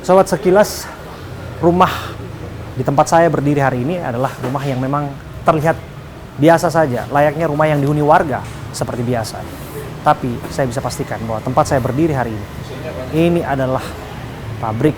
Sobat, sekilas rumah di tempat saya berdiri hari ini adalah rumah yang memang terlihat biasa saja, layaknya rumah yang dihuni warga seperti biasa. Tapi saya bisa pastikan bahwa tempat saya berdiri hari ini adalah pabrik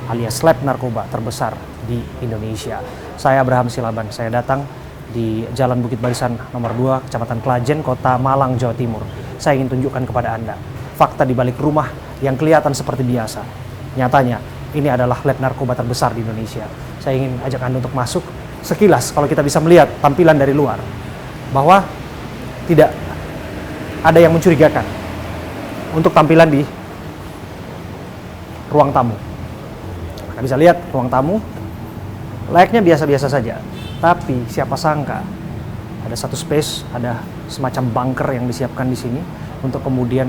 alias lab narkoba terbesar di Indonesia. Saya Abraham Silaban, saya datang di Jalan Bukit Barisan nomor 2, Kecamatan Klajen, Kota Malang, Jawa Timur. Saya ingin tunjukkan kepada Anda fakta di balik rumah yang kelihatan seperti biasa. Nyatanya, ini adalah lab narkoba terbesar di Indonesia. Saya ingin ajak Anda untuk masuk sekilas, kalau kita bisa melihat tampilan dari luar, bahwa tidak ada yang mencurigakan untuk tampilan di ruang tamu. Anda bisa lihat ruang tamu layaknya biasa-biasa saja. Tapi siapa sangka ada satu space, ada semacam bunker yang disiapkan di sini untuk kemudian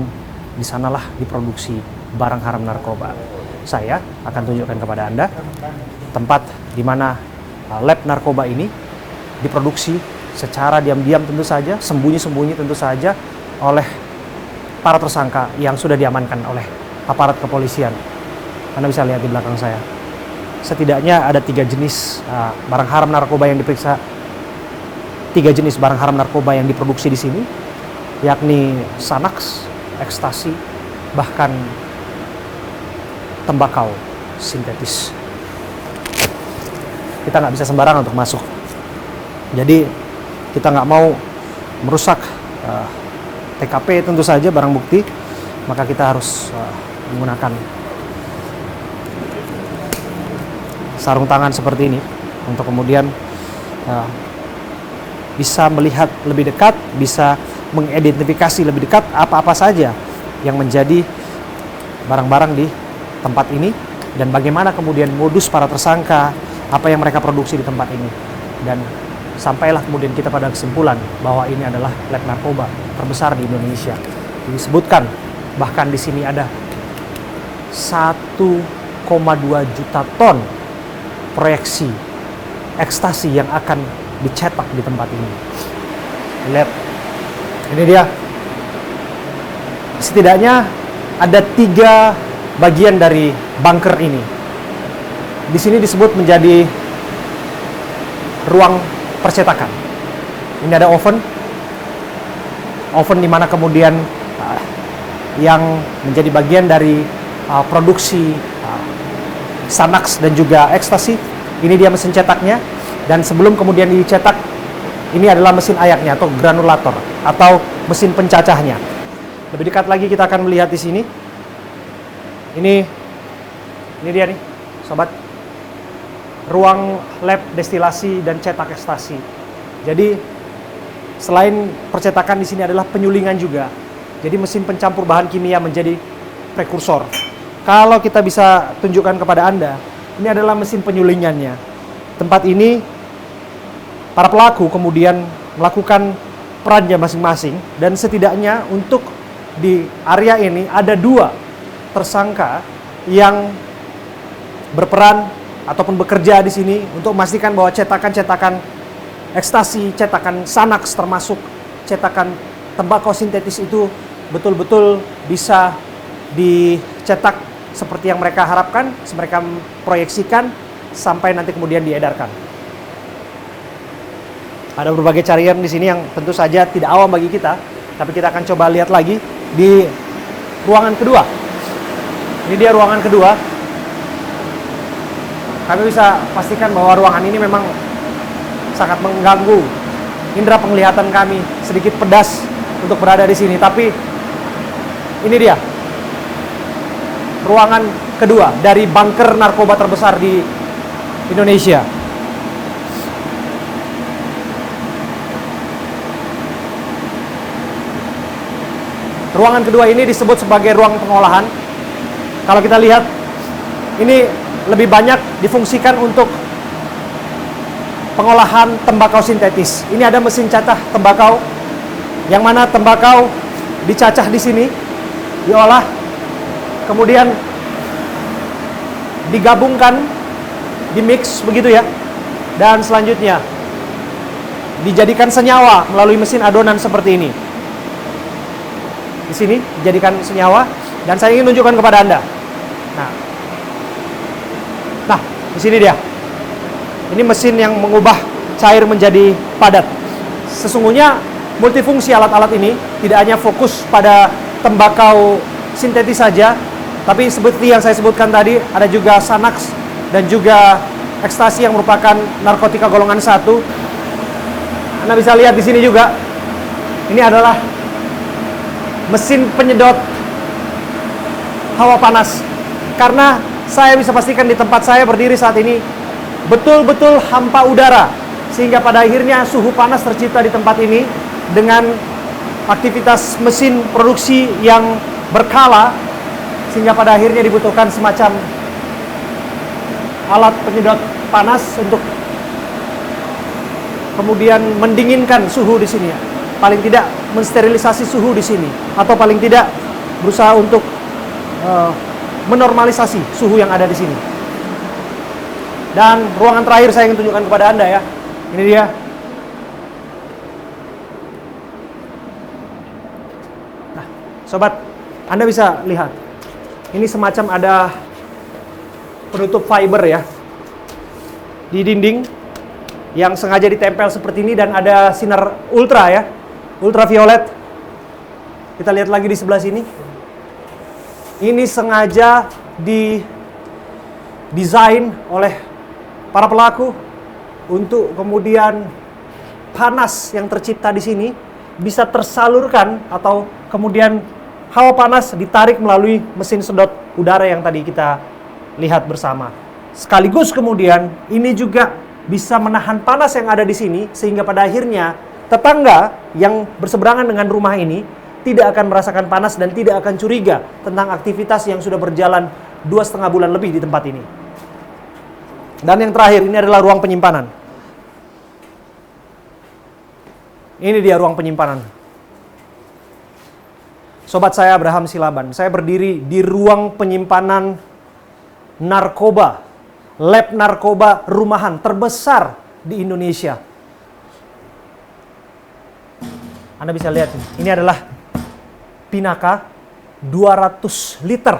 di sanalah diproduksi barang haram narkoba. Saya akan tunjukkan kepada Anda tempat di mana lab narkoba ini diproduksi secara diam-diam tentu saja, sembunyi-sembunyi tentu saja oleh para tersangka yang sudah diamankan oleh aparat kepolisian. Anda bisa lihat di belakang saya. Setidaknya ada 3 jenis barang haram narkoba yang diperiksa. 3 jenis barang haram narkoba yang diproduksi di sini, yakni Xanax, ekstasi, bahkan tembakau sintetis. Kita nggak bisa sembarangan untuk masuk. Jadi kita nggak mau merusak TKP tentu saja, barang bukti, maka kita harus menggunakan sarung tangan seperti ini untuk kemudian bisa melihat lebih dekat, bisa mengidentifikasi lebih dekat apa-apa saja yang menjadi barang-barang di tempat ini dan bagaimana kemudian modus para tersangka, apa yang mereka produksi di tempat ini. Dan sampailah kemudian kita pada kesimpulan bahwa ini adalah lab narkoba terbesar di Indonesia. Disebutkan bahkan di sini ada 1,2 juta ton proyeksi ekstasi yang akan dicetak di tempat ini. Lihat, ini dia. Setidaknya ada 3 bagian dari bunker ini. Di sini disebut menjadi ruang percetakan. Ini ada oven di mana kemudian yang menjadi bagian dari produksi Xanax dan juga ekstasi. Ini dia mesin cetaknya, dan sebelum kemudian dicetak, ini adalah mesin ayaknya atau granulator atau mesin pencacahnya. Lebih dekat lagi kita akan melihat di sini. Ini dia nih, sobat. Ruang lab destilasi dan cetak ekstasi. Jadi selain percetakan, di sini adalah penyulingan juga. Jadi mesin pencampur bahan kimia menjadi prekursor. Kalau kita bisa tunjukkan kepada Anda, ini adalah mesin penyulingannya. Tempat ini para pelaku kemudian melakukan perannya masing-masing, dan setidaknya untuk di area ini ada 2 tersangka yang berperan ataupun bekerja di sini untuk memastikan bahwa cetakan-cetakan ekstasi, cetakan Xanax, termasuk cetakan tembakau sintetis itu betul-betul bisa dicetak seperti yang mereka harapkan, mereka proyeksikan sampai nanti kemudian diedarkan. Ada berbagai carian di sini yang tentu saja tidak awam bagi kita, tapi kita akan coba lihat lagi di ruangan kedua. Ini dia ruangan kedua. Kami bisa pastikan bahwa ruangan ini memang sangat mengganggu indera penglihatan kami, sedikit pedas untuk berada di sini. Tapi ini dia ruangan kedua dari bunker narkoba terbesar di Indonesia. Ruangan kedua ini disebut sebagai ruang pengolahan. Kalau kita lihat, ini lebih banyak difungsikan untuk pengolahan tembakau sintetis. Ini ada mesin cacah tembakau, yang mana tembakau dicacah di sini, diolah, kemudian digabungkan, dimix begitu ya, dan selanjutnya dijadikan senyawa melalui mesin adonan seperti ini. Di sini dijadikan senyawa, dan saya ingin tunjukkan kepada Anda. Nah, Di sini dia. Ini mesin yang mengubah cair menjadi padat. Sesungguhnya multifungsi alat-alat ini tidak hanya fokus pada tembakau sintetis saja, tapi seperti yang saya sebutkan tadi, ada juga Xanax dan juga ekstasi yang merupakan narkotika golongan 1. Anda bisa lihat di sini juga, ini adalah mesin penyedot hawa panas. Karena saya bisa pastikan di tempat saya berdiri saat ini betul-betul hampa udara, sehingga pada akhirnya suhu panas tercipta di tempat ini dengan aktivitas mesin produksi yang berkala, sehingga pada akhirnya dibutuhkan semacam alat penyedot panas untuk kemudian mendinginkan suhu di sini, paling tidak mensterilisasi suhu di sini, atau paling tidak berusaha untuk menormalisasi suhu yang ada di sini. Dan ruangan terakhir saya ingin tunjukkan kepada Anda ya. Ini dia. Nah, sobat, Anda bisa lihat. Ini semacam ada penutup fiber ya di dinding yang sengaja ditempel seperti ini, dan ada sinar ultra ya, ultraviolet. Kita lihat lagi di sebelah sini. Ini sengaja didesain oleh para pelaku untuk kemudian panas yang tercipta di sini bisa tersalurkan, atau kemudian hawa panas ditarik melalui mesin sedot udara yang tadi kita lihat bersama. Sekaligus kemudian ini juga bisa menahan panas yang ada di sini, sehingga pada akhirnya tetangga yang berseberangan dengan rumah ini tidak akan merasakan panas dan tidak akan curiga tentang aktivitas yang sudah berjalan 2,5 bulan lebih di tempat ini. Dan yang terakhir, ini adalah ruang penyimpanan. Ini dia ruang penyimpanan. Sobat saya Abraham Silaban, saya berdiri di ruang penyimpanan narkoba, lab narkoba rumahan terbesar di Indonesia. Anda bisa lihat, ini adalah Pinaka 200 liter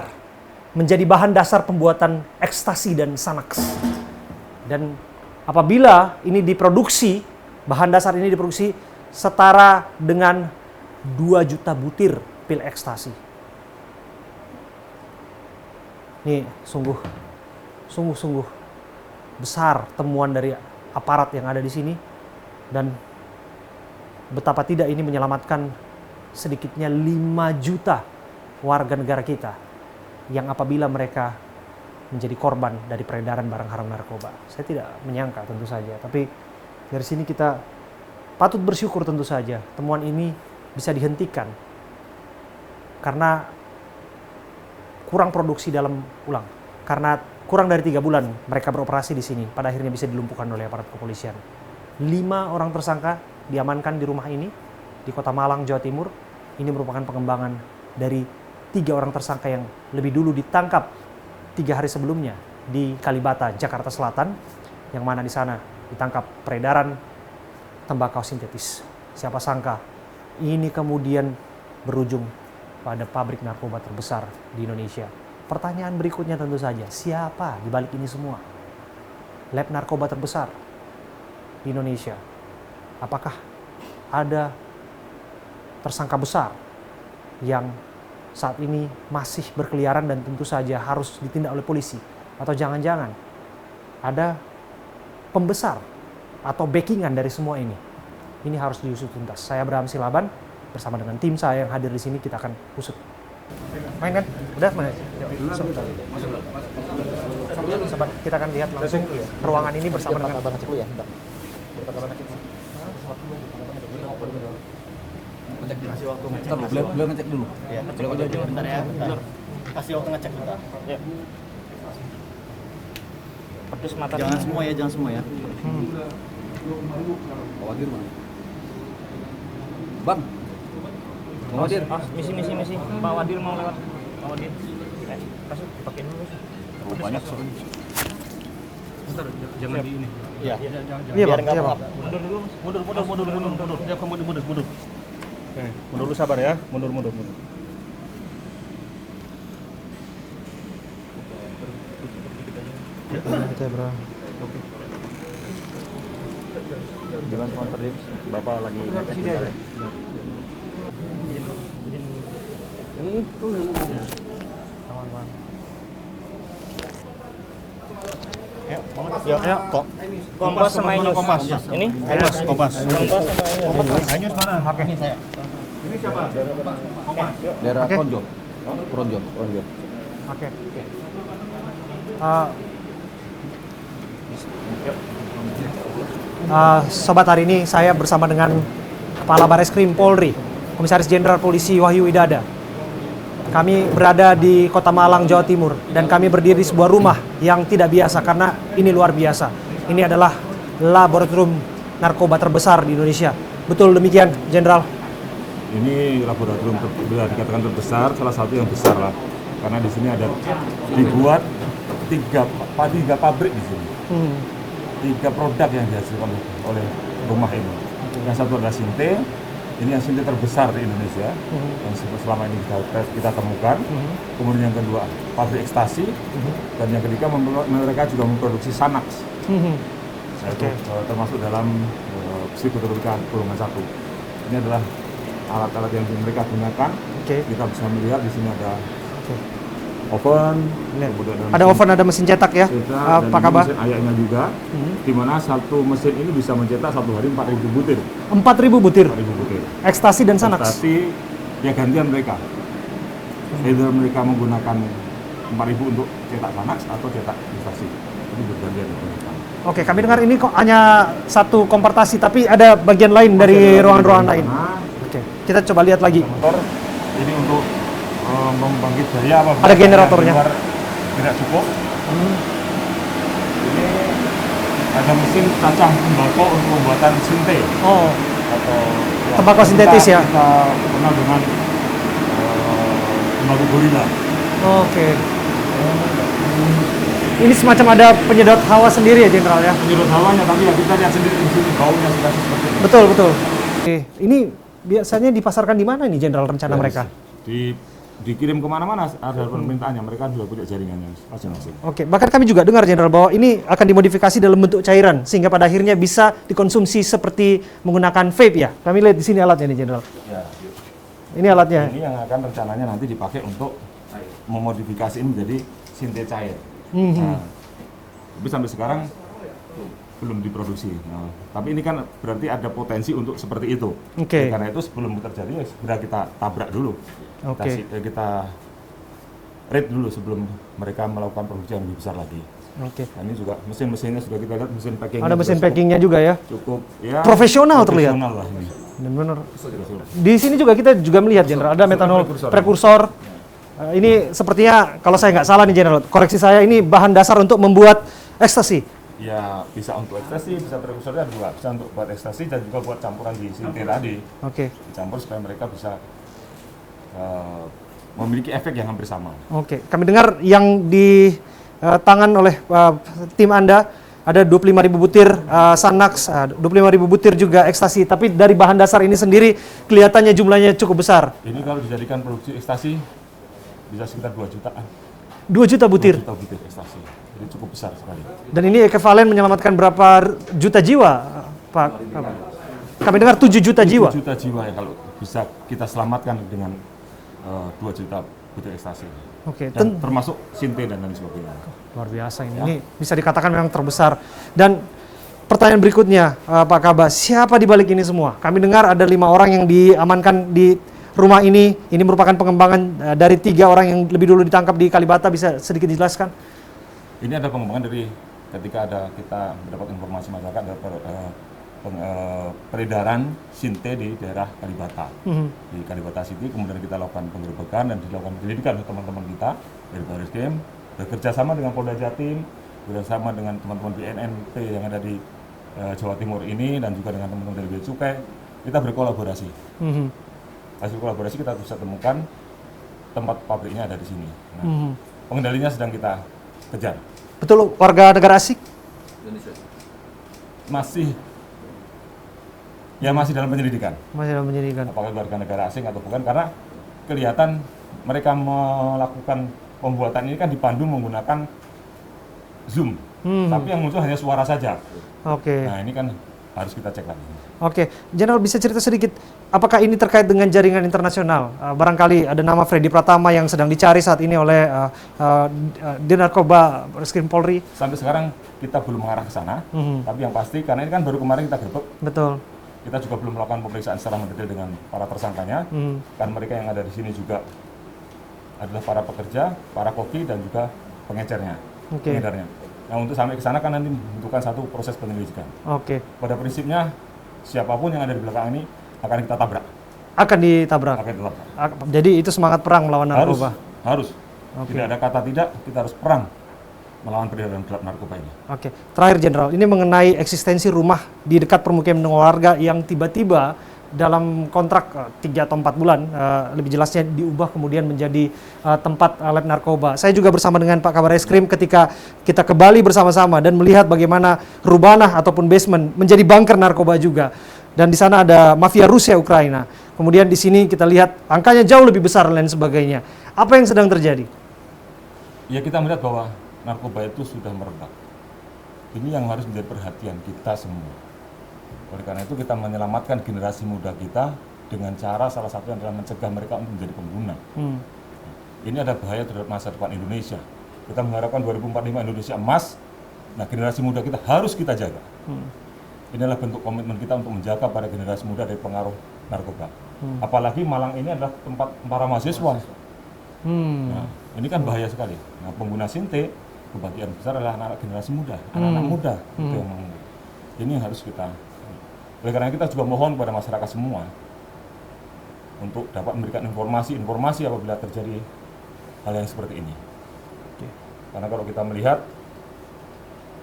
menjadi bahan dasar pembuatan ekstasi dan Xanax. Dan apabila ini diproduksi, bahan dasar ini diproduksi setara dengan 2 juta butir pil ekstasi. Ini sungguh besar temuan dari aparat yang ada di sini, dan betapa tidak ini menyelamatkan sedikitnya 5 juta warga negara kita yang apabila mereka menjadi korban dari peredaran barang haram narkoba. Saya tidak menyangka tentu saja, tapi dari sini kita patut bersyukur tentu saja temuan ini bisa dihentikan karena kurang produksi karena kurang dari 3 bulan mereka beroperasi di sini, pada akhirnya bisa dilumpuhkan oleh aparat kepolisian. 5 orang tersangka diamankan di rumah ini di Kota Malang, Jawa Timur. Ini merupakan pengembangan dari 3 orang tersangka yang lebih dulu ditangkap 3 hari sebelumnya di Kalibata, Jakarta Selatan, yang mana di sana ditangkap peredaran tembakau sintetis. Siapa sangka ini kemudian berujung pada pabrik narkoba terbesar di Indonesia. Pertanyaan berikutnya tentu saja, siapa di balik ini semua? Lab narkoba terbesar di Indonesia. Apakah ada tersangka besar yang saat ini masih berkeliaran dan tentu saja harus ditindak oleh polisi? Atau jangan-jangan ada pembesar atau backingan dari semua ini? Ini harus diusut tuntas. Saya Abraham Silaban bersama dengan tim saya yang hadir di sini, kita akan usut. Main kan? Udah mana? Sobat, kita akan lihat langsung ruangan ini bersama dengan kasih waktu ngecek dulu. Beliau ngecek dulu. Ya, ngecek dulu bentar ya. Bentar. Kasih waktu ngecek bentar. Ya. Pedus mata. Jangan semua ya, jangan semua ya. Pak Wadir mana? Bang. Pak Wadir. Misi. Pak Wadir mau lewat. Pak Wadir. Kasih pakai dulu. Oh, banyak soalnya. Bentar, jangan di ini. Iya. Iya, Bang. Iya, Bang. Mundur dulu, mundur. Ya, kamu mundur. Oke, mundur dulu, sabar ya. Mundur. Oke, bro. Gimana sponsor Dims? Bapak lagi ngecek Sini aja. Aman. Ya, kok. Kompas sama Inus. Ini? Kompas. Kompas sama Inus. Anyus mana? Oke. daerah Oke. Kronjong. Oke. Sobat, hari ini saya bersama dengan Kepala Bareskrim Polri, Komisaris Jenderal Polisi Wahyu Widada. Kami berada di Kota Malang, Jawa Timur, dan kami berdiri di sebuah rumah yang tidak biasa karena ini luar biasa. Ini adalah laboratorium narkoba terbesar di Indonesia. Betul demikian, Jenderal? Ini laboratorium bisa dikatakan terbesar, salah satu yang besar lah. Karena di sini ada dibuat tiga pabrik di sini. 3 produk yang dihasilkan oleh rumah ini. Yang satu adalah Sinte, ini yang Sinte terbesar di Indonesia, yang selama ini kita temukan. Kemudian yang kedua, pabrik ekstasi, dan yang ketiga mereka juga memproduksi Xanax, yaitu termasuk dalam psikotropika golongan 1. Ini adalah alat-alat yang mereka gunakan. Kita bisa melihat di sini ada oven, kemudian Ada oven, ada mesin cetak ya, cetak, Pak dan Kabah? mesin ayaknya juga, di mana satu mesin ini bisa mencetak satu hari 4.000 butir. 4.000 butir 4.000 butir. ekstasi dan Xanax. Ekstasi ya gantian mereka. Either mereka menggunakan 4.000 untuk cetak Xanax atau cetak ekstasi. Itu bergantian digunakan. Oke, kami dengar ini kok hanya satu kompartasi, tapi ada bagian lain dari ruangan-ruangan lain. Oke, kita coba lihat lagi. Motor ini untuk membangkit daya apa? Ada generatornya. Tidak cukup. Ini ada mesin cacah tembakau untuk pembuatan Sinte Oh, atau tembakau sintetis ya? Kita kenal dengan tembakau gorila. oke. Ini semacam ada penyedot hawa sendiri ya, Jenderal ya? Menyedot hawanya, tapi ya kita lihat sendiri di sini baunya sudah seperti ini. Betul. Oke, ini biasanya dipasarkan di mana nih, Jenderal, rencana mereka? Dikirim kemana-mana ada permintaannya, mereka juga punya jaringannya masing-masing. Oke, bahkan kami juga dengar, Jenderal, bahwa ini akan dimodifikasi dalam bentuk cairan sehingga pada akhirnya bisa dikonsumsi seperti menggunakan vape ya. Kami lihat di sini alatnya nih, Jenderal. Ya, Ini alatnya. ini yang akan rencananya nanti dipakai untuk memodifikasi ini menjadi Sinte cair. Nah, tapi sampai sekarang belum diproduksi. Nah, tapi ini kan berarti ada potensi untuk seperti itu. Oke. Karena itu sebelum terjadi ya segera kita tabrak dulu. Oke. Kita rate dulu sebelum mereka melakukan produksi yang lebih besar lagi. Oke. Nah, ini juga mesin-mesinnya sudah kita lihat, mesin packing. Ada mesin packingnya juga ya. Cukup ya. Profesional terlihat. Profesional lah ini. Dan benar. Di sini juga kita juga melihat, Jenderal, ada metanol prekursor. Ini sepertinya kalau saya nggak salah nih, Jenderal, koreksi saya, ini bahan dasar untuk membuat ekstasi. Ya bisa untuk ekstasi, bisa prekursornya juga, bisa untuk buat ekstasi dan juga buat campuran di Sinte tadi. Oke. Dicampur supaya mereka bisa memiliki efek yang hampir sama. Oke. Kami dengar yang di tangan oleh tim Anda ada 25.000 butir Xanax, 25.000 butir juga ekstasi. Tapi dari bahan dasar ini sendiri kelihatannya jumlahnya cukup besar. Ini kalau dijadikan produksi ekstasi bisa sekitar 2 jutaan. 2 juta butir. 2 juta butir ekstasi. Jadi cukup besar sekali. Dan ini ekuivalen menyelamatkan berapa juta jiwa, Pak? Kami dengar 7 juta jiwa. 7 juta jiwa ya kalau bisa kita selamatkan dengan 2 juta butir ekstasi. Oke, Dan termasuk Sinte dan lain sebagainya. luar biasa ini. Ini bisa dikatakan memang terbesar. Dan pertanyaan berikutnya, Pak Kabah, siapa di balik ini semua? Kami dengar ada 5 orang yang diamankan di rumah ini. Ini merupakan pengembangan dari 3 orang yang lebih dulu ditangkap di Kalibata. Bisa sedikit dijelaskan? Ini ada pengembangan dari ketika kita mendapat informasi masyarakat ada peredaran Sinte di daerah Kalibata. Di Kalibata City, kemudian kita lakukan penggerbekan dan dilakukan penyelidikan oleh teman-teman kita dari Bareskrim, bekerja sama dengan Polda Jatim, bekerjasama dengan teman-teman BNNP yang ada di Jawa Timur ini dan juga dengan teman-teman dari Bea Cukai. Kita berkolaborasi. Hasil kolaborasi kita bisa temukan tempat pabriknya ada di sini. Nah, pengendalinya sedang kita kejar. Betul, warga negara asing? Masih dalam penyelidikan. Masih dalam penyelidikan. Apakah warga negara asing atau bukan? Karena kelihatan mereka melakukan pembuatan ini kan dipandu menggunakan Zoom. Tapi yang muncul hanya suara saja. Oke. Nah, ini kan harus kita cek lagi. Oke, Jenderal bisa cerita sedikit, apakah ini terkait dengan jaringan internasional? Barangkali ada nama Freddy Pratama yang sedang dicari saat ini oleh Di Narkoba Bareskrim Polri. Sampai sekarang kita belum mengarah ke sana, tapi yang pasti karena ini kan baru kemarin kita gerbek, Betul. kita juga belum melakukan pemeriksaan secara mendetail dengan para tersangkanya. Kan mereka yang ada di sini juga adalah para pekerja, para koki dan juga pengecernya, Oke. pengedarnya. Nah, untuk sampai ke sana kan nanti membutuhkan satu proses penyelidikan. Oke. Pada prinsipnya siapapun yang ada di belakang ini akan kita tabrak. Akan ditabrak. Akan ditabrak. Jadi itu semangat perang melawan narkoba. Harus. Oke. Tidak ada kata tidak, kita harus perang melawan peredaran gelap narkoba ini. Oke, terakhir Jenderal, ini mengenai eksistensi rumah di dekat permukiman warga yang tiba-tiba dalam kontrak 3 atau 4 bulan, lebih jelasnya diubah kemudian menjadi tempat lab narkoba. Saya juga bersama dengan Pak Kabar Eskrim ketika kita ke Bali bersama-sama dan melihat bagaimana Rubanah ataupun basement menjadi bunker narkoba juga. Dan di sana ada mafia Rusia Ukraina. Kemudian di sini kita lihat angkanya jauh lebih besar dan lain sebagainya. Apa yang sedang terjadi? Ya, kita melihat bahwa narkoba itu sudah merebak. Ini yang harus menjadi perhatian kita semua. Oleh karena itu kita menyelamatkan generasi muda kita dengan cara salah satu adalah mencegah mereka untuk menjadi pengguna. Ini ada bahaya terhadap masa depan Indonesia. Kita mengharapkan 2045 Indonesia emas. Nah, generasi muda kita harus kita jaga. Inilah bentuk komitmen kita untuk menjaga para generasi muda dari pengaruh narkoba. Apalagi Malang ini adalah tempat para mahasiswa. Nah, ini kan bahaya sekali. Nah, pengguna sinte kebagian besar adalah anak generasi muda, anak-anak muda. Itu yang ini yang harus kita. Oleh karena kita juga mohon kepada masyarakat semua untuk dapat memberikan informasi apabila terjadi hal yang seperti ini. Karena kalau kita melihat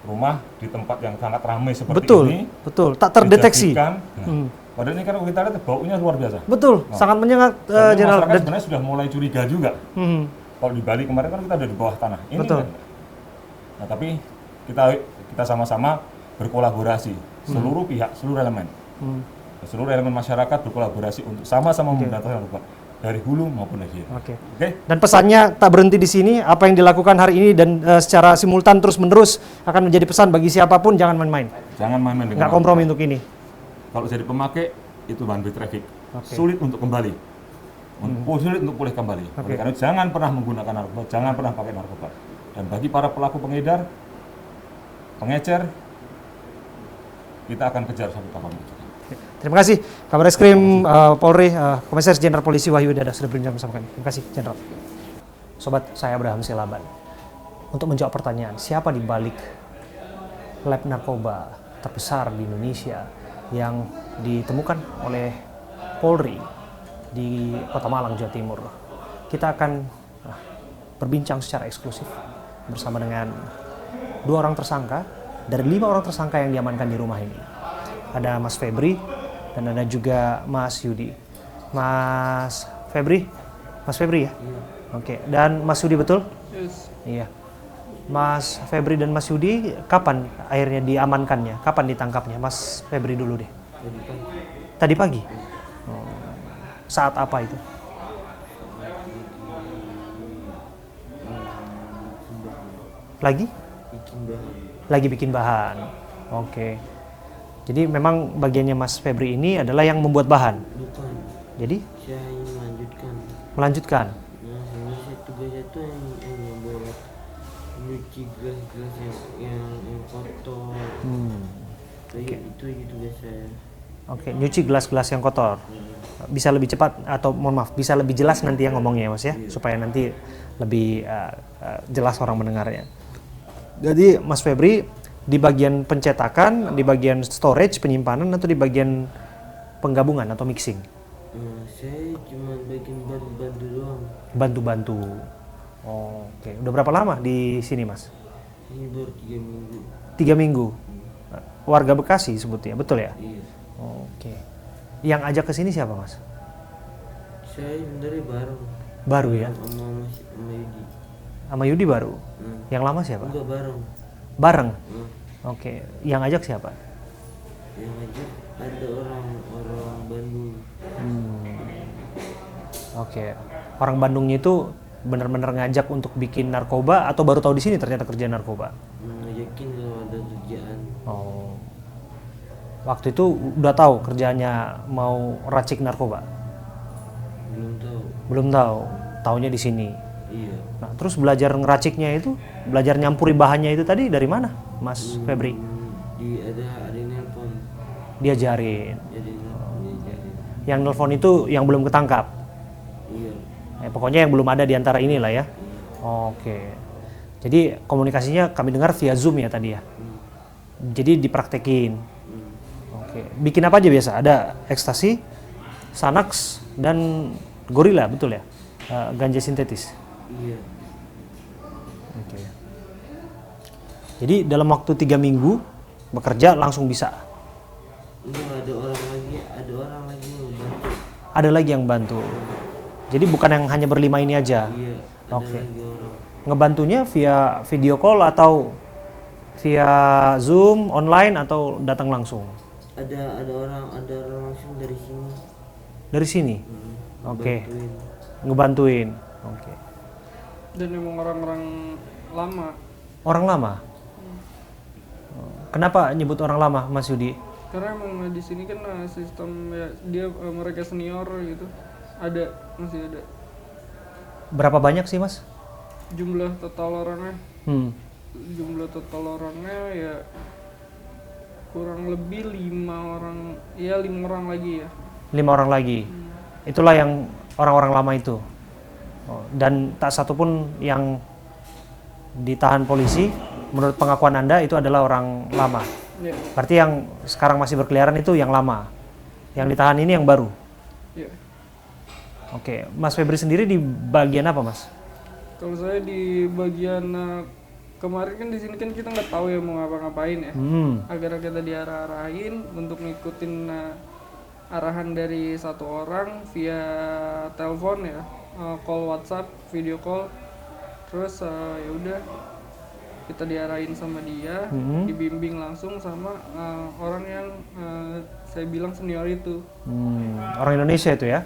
rumah di tempat yang sangat ramai seperti ini, betul, tak terdeteksi. Padahal ini kan kita lihat baunya luar biasa. Betul, sangat menyengat, Jenderal. Masyarakat sebenarnya sudah mulai curiga juga. Kalau di Bali kemarin kan kita ada di bawah tanah. Ini Betul. kan. Nah, tapi kita sama-sama berkolaborasi, seluruh pihak, seluruh elemen masyarakat berkolaborasi untuk sama-sama memberantas narkoba dari hulu maupun dari hilir. Oke. Dan pesannya tak berhenti di sini. Apa yang dilakukan hari ini dan secara simultan terus-menerus akan menjadi pesan bagi siapapun, jangan main-main. Jangan main-main dengan Nggak kompromi untuk ini. Kalau jadi pemakai itu one way traffic, sulit untuk kembali, sulit untuk pulih kembali. Oleh karena itu, jangan pernah menggunakan narkoba, jangan pernah pakai narkoba. Dan bagi para pelaku pengedar, pengecer, kita akan kejar sampai kapanpun. Terima kasih Kabar Eskrim Polri, Komisaris Jenderal Polisi Wahyu Dada sudah berbincang bersama kami. Terima kasih Jenderal. Sobat, saya Abraham Silaban. Untuk menjawab pertanyaan, siapa di balik lab narkoba terbesar di Indonesia yang ditemukan oleh Polri di Kota Malang, Jawa Timur, kita akan berbincang secara eksklusif bersama dengan 2 orang tersangka dari 5 orang tersangka yang diamankan di rumah ini. Ada Mas Febri dan ada juga Mas Yudi. Mas Febri ya? Oke. Dan Mas Yudi betul? Yes. Iya. Mas Febri dan Mas Yudi, kapan akhirnya diamankannya? Kapan ditangkapnya? Mas Febri dulu deh. Tadi pagi? Oh. Saat apa itu? Lagi bikin bahan. Oke. Jadi memang bagiannya Mas Febri ini adalah yang membuat bahan? Bukan. Jadi? Saya ingin Melanjutkan? Nah, saya tugasnya itu yang buat nyuci gelas-gelas yang kotor. Itu tugas saya. Oke, nyuci gelas-gelas yang kotor. Bisa lebih cepat atau mohon maaf, bisa lebih jelas nanti yang ngomongnya Mas ya, supaya nanti lebih jelas orang mendengarnya. Jadi Mas Febri di bagian pencetakan, di bagian storage, penyimpanan, atau di bagian penggabungan atau mixing? Saya cuma bikin bantu-bantu doang. Bantu-bantu. Oke, udah berapa lama di sini Mas? Ini baru 3 minggu. 3 minggu. Warga Bekasi sebutnya, betul ya? Iya. Oke. Yang ajak ke sini siapa Mas? Saya sebenarnya bareng. Baru ya? Sama Yudi. Sama Yudi baru? Yang lama siapa? Enggak bareng. Bareng? Oke. Yang ajak siapa? Yang ajak ada orang Bandung. Oke. Orang Bandungnya itu benar-benar ngajak untuk bikin narkoba atau baru tahu di sini ternyata kerja narkoba? Ngajakin kalau ada kerjaan. Oh. Waktu itu udah tahu kerjanya mau racik narkoba? Belum tahu. Belum tahu. Taunya di sini. Iya. Nah, terus belajar ngeraciknya itu, belajar nyampuri bahannya itu tadi dari mana, Mas Febri? Ada nelpon. Diajarin. Jadi diajarin. Yang nelpon itu yang belum ketangkap. Iya. Pokoknya yang belum ada di antara inilah ya. Oke. Jadi komunikasinya kami dengar via Zoom ya tadi ya. Jadi dipraktekin. Oke. Bikin apa aja biasa? Ada ekstasi, Xanax, dan gorila, betul ya? Ganja sintetis. Iya. Oke. Jadi dalam waktu 3 minggu bekerja langsung bisa. Enggak, ada orang lagi yang bantu. Ada lagi yang bantu. Jadi bukan yang hanya berlima ini aja. Iya. Ada Oke. lagi orang. Ngebantunya via video call atau via Zoom, online atau datang langsung? Ada orang langsung dari sini. Dari sini? Oke. Bantuin. Ngebantuin. Oke. Dan emang orang-orang lama. Orang lama? Kenapa nyebut orang lama, Mas Yudi? Karena emang di sini kan sistem ya, dia mereka senior gitu. Masih ada. Berapa banyak sih, Mas? Jumlah total orangnya. Jumlah total orangnya ya kurang lebih 5 orang. Ya 5 orang lagi ya. 5 orang lagi. Itulah yang orang-orang lama itu. Dan tak satu pun yang ditahan polisi, menurut pengakuan Anda itu adalah orang lama. Ya. Berarti yang sekarang masih berkeliaran itu yang lama. Yang ditahan ini yang baru. Ya. Oke, Mas Febri sendiri di bagian apa, Mas? Kalau saya di bagian kemarin kan di sini kan kita nggak tahu ya mau ngapa-ngapain ya. Agar kita diarah-arahin untuk ngikutin arahan dari satu orang via telepon ya, call WhatsApp, video call. Terus ya udah kita diarahin sama dia, dibimbing langsung sama orang yang saya bilang senior itu. Orang Indonesia itu ya?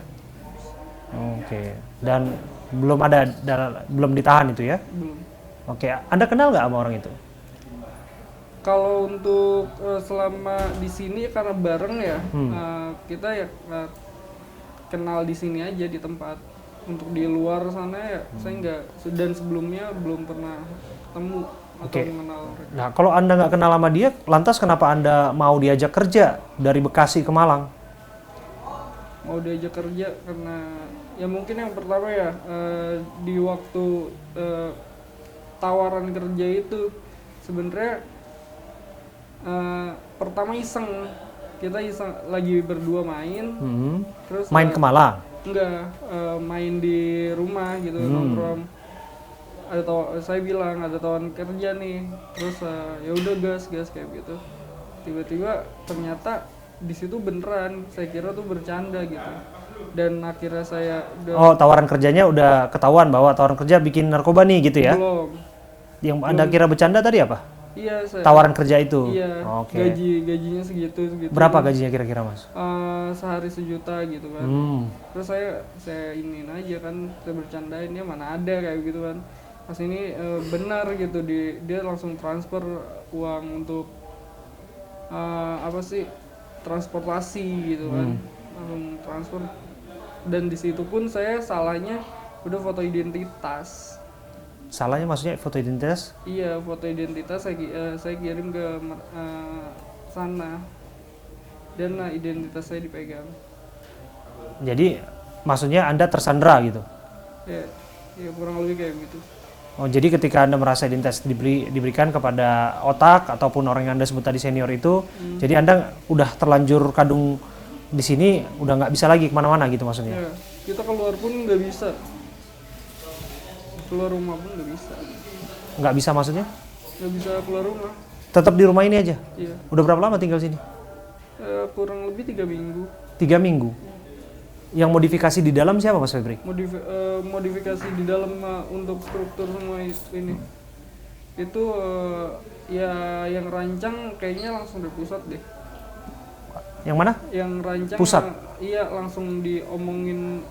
Oke. Dan belum ditahan itu ya? Belum. Oke. Anda kenal nggak sama orang itu? Kalau untuk selama di sini karena bareng ya, kita ya kenal di sini aja di tempat. Untuk di luar sana ya saya nggak, dan sebelumnya belum pernah ketemu atau mengenal mereka. Nah, kalau Anda nggak kenal sama dia, lantas kenapa Anda mau diajak kerja dari Bekasi ke Malang? Mau diajak kerja karena ya mungkin yang pertama ya di waktu tawaran kerja itu sebenarnya pertama kita iseng lagi berdua main, terus Main ke Malang? enggak, main di rumah gitu, nongkrong. Saya bilang ada tawaran kerja nih, terus ya udah gas kayak gitu. Tiba-tiba ternyata di situ beneran, saya kira tuh bercanda gitu. Dan akhirnya saya Oh, tawaran kerjanya udah ketahuan bahwa tawaran kerja bikin narkoba nih gitu ya? belum. Yang Anda kira bercanda tadi apa? Iya, Tawaran kerja itu? Iya. Oke. Gajinya segitu. Berapa gajinya kira-kira, Mas? Sehari 1 juta gitu kan. Terus saya iniin aja kan, saya bercandain, ya mana ada kayak gitu kan. Pas ini benar gitu, dia langsung transfer uang untuk transportasi gitu kan. Langsung transfer. Dan di situ pun saya salahnya udah foto identitas. Salahnya maksudnya foto identitas? Iya, foto identitas saya kirim ke sana, dan identitas saya dipegang. Jadi maksudnya Anda tersandera gitu? Ya kurang lebih kayak gitu. Oh, jadi ketika Anda merasa identitas diberikan kepada otak ataupun orang yang Anda sebut tadi senior itu, jadi Anda udah terlanjur kadung di sini, udah nggak bisa lagi kemana-mana gitu maksudnya? Ya, kita keluar pun nggak bisa. Keluar rumah pun nggak bisa. Nggak bisa maksudnya? Nggak bisa keluar rumah. Tetap di rumah ini aja? Iya. Udah berapa lama tinggal sini? Kurang lebih 3 minggu. 3 minggu? Yang modifikasi di dalam siapa, Mas Febri? Modifikasi di dalam untuk struktur semua ini. Itu ya yang rancang kayaknya langsung dari pusat deh. Yang mana? Yang rancang Pusat? Iya, langsung diomongin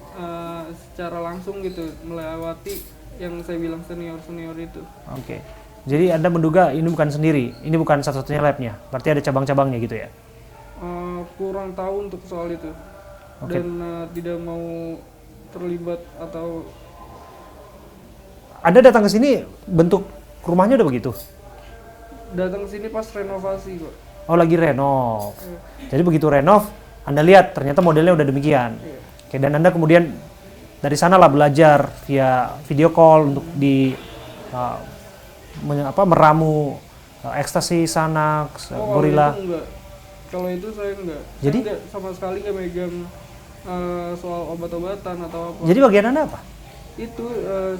secara langsung gitu, melewati yang saya bilang senior itu. Oke. Jadi Anda menduga ini bukan sendiri, ini bukan satu-satunya labnya, berarti ada cabang-cabangnya gitu ya? Kurang tahu untuk soal itu. Oke. Dan tidak mau terlibat atau Anda datang ke sini bentuk rumahnya udah begitu? datang sini pas renovasi kok. Oh, lagi renov. Jadi begitu renov, Anda lihat ternyata modelnya udah demikian. Oke, dan Anda kemudian dari sanalah belajar via video call untuk meramu ekstasi, Xanax, gorila. Itu enggak. Kalau itu saya enggak. Jadi? Saya enggak sama sekali enggak megang soal obat-obatan atau apa. Jadi bagian Anda apa? Itu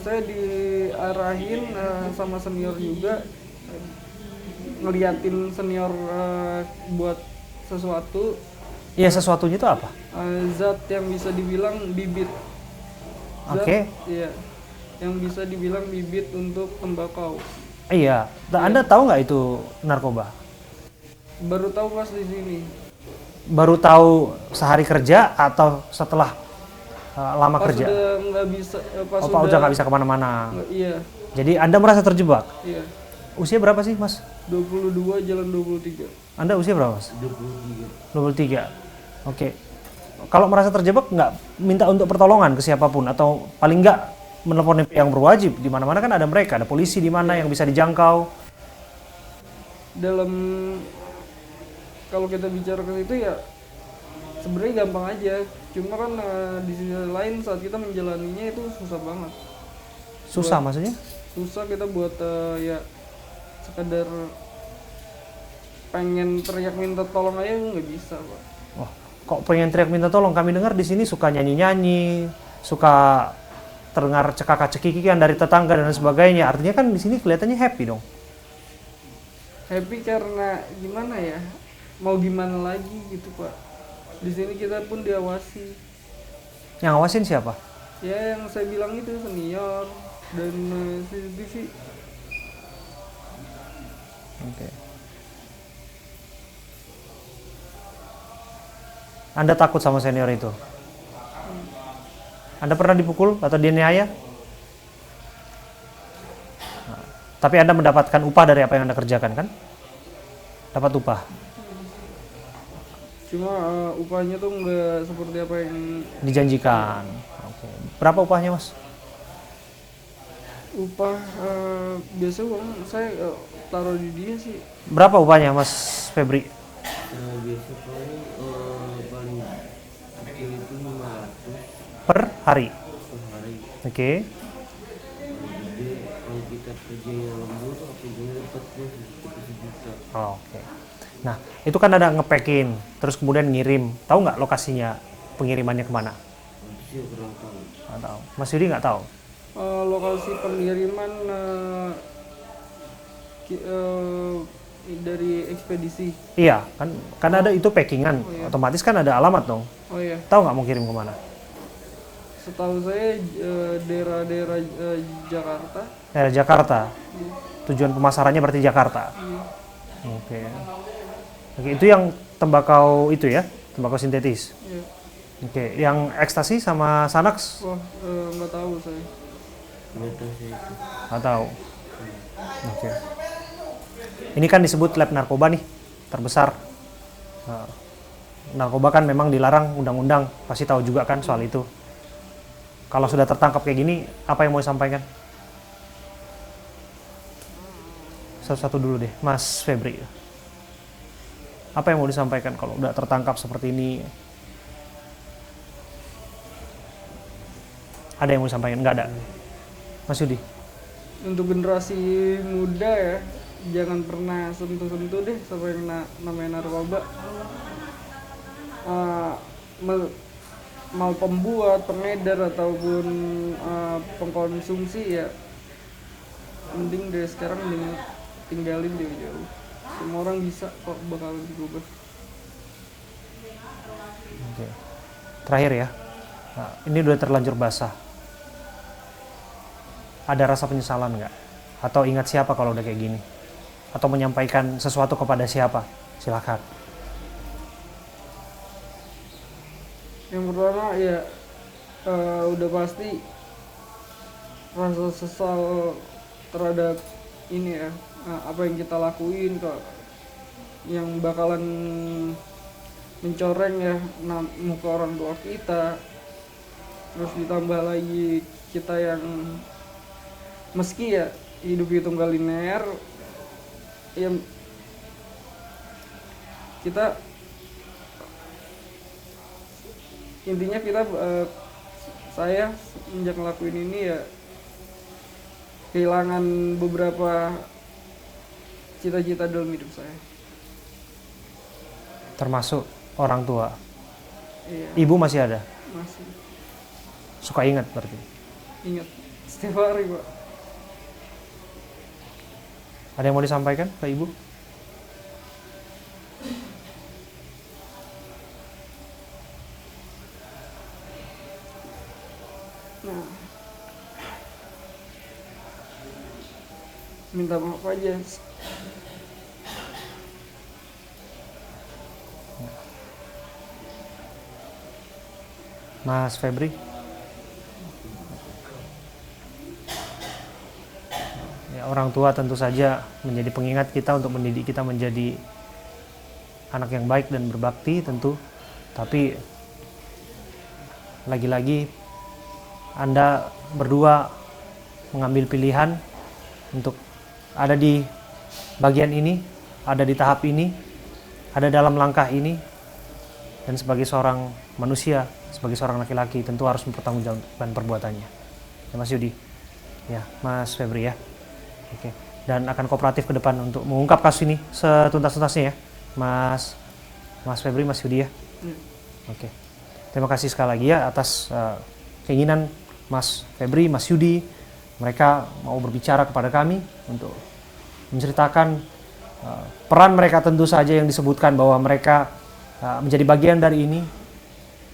saya diarahin sama senior juga, ngeliatin senior buat sesuatu, Iya, sesuatunya itu apa? zat yang bisa dibilang bibit. Zat, Oke. iya, yang bisa dibilang bibit untuk tembakau. Iya. Anda tahu nggak itu narkoba? Baru tahu pas di sini. Baru tahu sehari kerja atau setelah lama Pas kerja? udah nggak bisa, pas Pak udah nggak bisa kemana-mana. Iya, Jadi Anda merasa terjebak. iya. Usia berapa sih, Mas? 22 jalan 23. Anda usia berapa, Mas? 23. Oke. Kalau merasa terjebak, nggak minta untuk pertolongan ke siapapun atau paling nggak menelpon yang berwajib. Di mana-mana kan ada mereka, ada polisi di mana yang bisa dijangkau. Dalam kalau kita bicara ke situ ya sebenarnya gampang aja, cuma kan di sisi lain saat kita menjalaninya itu susah banget. Susah maksudnya? Susah kita buat ya sekedar pengen teriak minta tolong aja nggak bisa, Pak. Wah, kok pengen teriak minta tolong? Kami dengar di sini suka nyanyi-nyanyi, suka terdengar cekaka-cekikikan dari tetangga dan sebagainya. Artinya kan di sini kelihatannya happy dong. Happy karena gimana ya? Mau gimana lagi gitu, Pak. Di sini kita pun diawasi. Yang ngawasin siapa? Ya yang saya bilang itu senior dan CCTV. Oke. Anda takut sama senior itu? Anda pernah dipukul atau dianiaya? Nah, tapi Anda mendapatkan upah dari apa yang Anda kerjakan kan? Dapat upah. Cuma upahnya tuh nggak seperti apa yang Dijanjikan. Oke. Berapa upahnya, Mas? upah biasa uang saya taruh di dia sih. Berapa upahnya, Mas Febri? Biasa paling kecil itu 500 Per hari. per hari. Oke. Jadi kalau kita kerjanya lembur, kerjanya dapat 1 juta. Oh, oke. Nah, itu kan ada ngepacking, terus kemudian ngirim. Tahu nggak lokasinya pengirimannya kemana? Nanti sih kurang tahu. Nggak tahu. Mas Yudi nggak tahu? Lokasi pengiriman dari ekspedisi. Iya, kan ada itu packingan. Oh, iya. Otomatis kan ada alamat dong. Oh iya, Tahu nggak mau kirim kemana? setahu saya daerah-daerah Jakarta. Daerah Jakarta. Tujuan pemasarannya berarti Jakarta. Iya. Oke. Oke, itu yang tembakau itu ya, tembakau sintetis. Iya. Oke, yang ekstasi sama Xanax Wah, nggak tahu saya. Nggak tahu saya itu. nggak tahu. Oke. Ini kan disebut lab narkoba nih, terbesar. Nah, narkoba kan memang dilarang undang-undang, pasti tahu juga kan soal itu. Kalau sudah tertangkap kayak gini, apa yang mau disampaikan? Satu-satu dulu deh, Mas Febri. Apa yang mau disampaikan kalau udah tertangkap seperti ini? Ada yang mau disampaikan? Nggak ada. Mas Yudi? Untuk generasi muda ya, jangan pernah sentuh-sentuh deh sama yang namanya narkoba. Mau pembuat, pengedar ataupun pengkonsumsi ya, mending dari sekarang mending tinggalin jauh-jauh. Semua orang bisa kok bakalan berubah. Oke. Terakhir ya, nah, ini udah terlanjur basah. Ada rasa penyesalan nggak? Atau ingat siapa kalau udah kayak gini? Atau menyampaikan sesuatu kepada siapa? Silakan. Yang pertama ya udah pasti rasa sesal terhadap ini ya, apa yang kita lakuin kok yang bakalan mencoreng ya muka orang tua kita. Terus ditambah lagi kita yang meski ya hidup itu nggak linear ya, kita intinya kita saya sejak ngelakuin ini ya kehilangan beberapa cita-cita dalam hidup saya. Termasuk orang tua. Iya, Ibu masih ada? masih Suka ingat berarti? ingat setiap hari Pak. Ada yang mau disampaikan ke Ibu? Nah, minta maaf aja. Mas Febri? Ya, orang tua tentu saja menjadi pengingat kita untuk mendidik kita menjadi anak yang baik dan berbakti tentu. Tapi lagi-lagi Anda berdua mengambil pilihan untuk ada di bagian ini, ada di tahap ini, ada dalam langkah ini, dan sebagai seorang manusia, sebagai seorang laki-laki tentu harus mempertanggungjawabkan perbuatannya. Ya Mas Yudi, ya Mas Febri ya, oke. Dan akan kooperatif ke depan untuk mengungkap kasus ini setuntas-tuntasnya ya, Mas Febri, Mas Yudi ya. Oke. Terima kasih sekali lagi ya atas keinginan Mas Febri, Mas Yudi, mereka mau berbicara kepada kami untuk menceritakan peran mereka tentu saja yang disebutkan bahwa mereka menjadi bagian dari ini,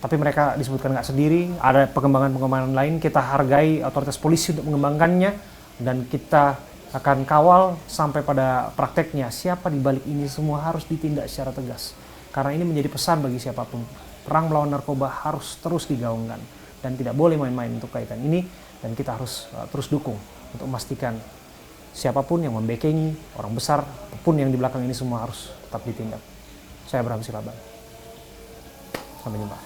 tapi mereka disebutkan nggak sendiri, ada pengembangan-pengembangan lain, kita hargai otoritas polisi untuk mengembangkannya, dan kita akan kawal sampai pada prakteknya. Siapa di balik ini semua harus ditindak secara tegas, karena ini menjadi pesan bagi siapapun. Perang melawan narkoba harus terus digaungkan, dan tidak boleh main-main untuk kaitan ini, dan kita harus terus dukung untuk memastikan siapapun yang membekengi, orang besar, apapun yang di belakang ini semua harus tetap ditindak. Saya Abraham Silaban. Sampai jumpa.